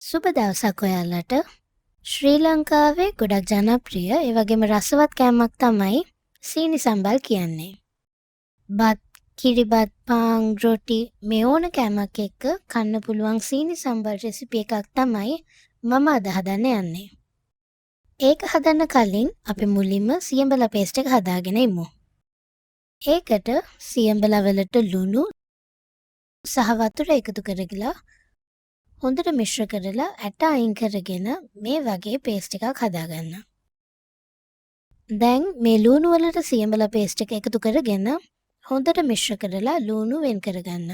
සුබ දවසක් ඔයාලට. ශ්‍රී ලංකාවේ ගොඩක් ජනප්‍රිය ඒ වගේම රසවත් කෑමක් තමයි සීනි සම්බල් කියන්නේ. බත්, කිරිබත්, පාන්, රොටි මේ ඕන කෑමක් එක්ක කන්න පුළුවන් සීනි සම්බල් රෙසිපි එකක් තමයි මම අද හදන්න යන්නේ. ඒක හදන්න කලින් අපි මුලින්ම සියඹලා පේස්ට් එක හදාගෙන ඉමු. ඒකට සියඹලා වලට ලුණු සහ වතුර එකතු කරගලා හොඳට මිශ්‍ර කරලා ඇට අයින් කරගෙන මේ වගේ පේස්ට් එකක් හදාගන්න. දැන් මේ ලූණු වලට සියඹලා පේස්ට් එක එකතු කරගෙන හොඳට මිශ්‍ර කරලා ලූණු වෙන් කරගන්න.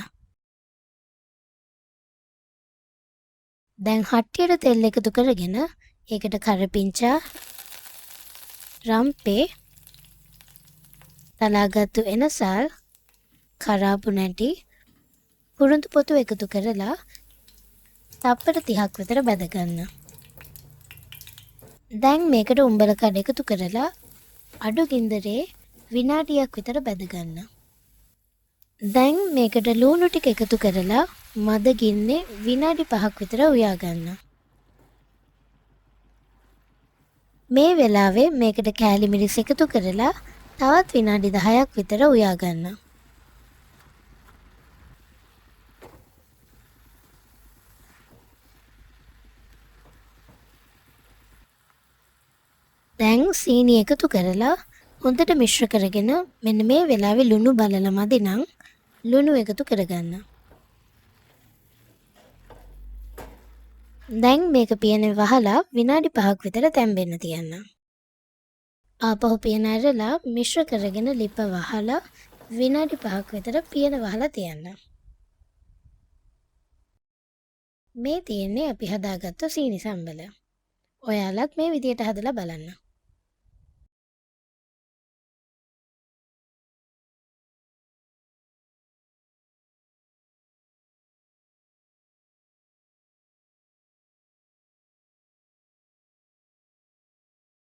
දැන් හට්ටියට තෙල් එකතු කරගෙන ඒකට කරපිංචා, රම්පේ, තලාගත්තු එනසල්, කරාපු නැටි, පුරුඳු පොතු එකතු කරලා තප්පර 30ක් විතර බැදගන්න. දැන් මේකට උඹල කඩ එකතු කරලා අඩු ගින්දරේ විනාඩියක් විතර බැදගන්න. දැන් මේකට ලූණු ටික එකතු කරලා මද ගින්නේ විනාඩි 5ක් විතර උයා ගන්න. මේ වෙලාවේ මේකට කෑලි මිරිස් එකතු කරලා තවත් විනාඩි 10ක් විතර උයා ගන්න. දැන් සීනි එකතු කරලා හොඳට මිශ්‍ර කරගෙන මෙන්න මේ වෙලාවේ ලුණු බලලා මදි නම් ලුණු එකතු කරගන්න. දැන් මේක පියනේ වහලා විනාඩි 5ක් විතර තැම්බෙන්න තියන්න. ආපහු පියන ඇරලා මිශ්‍ර කරගෙන ලිප වහලා විනාඩි 5ක් විතර පියන වහලා තියන්න. මේ තියෙන්නේ අපි හදාගත්ත සීනි සම්බල. ඔයාලත් මේ විදියට හදලා බලන්න.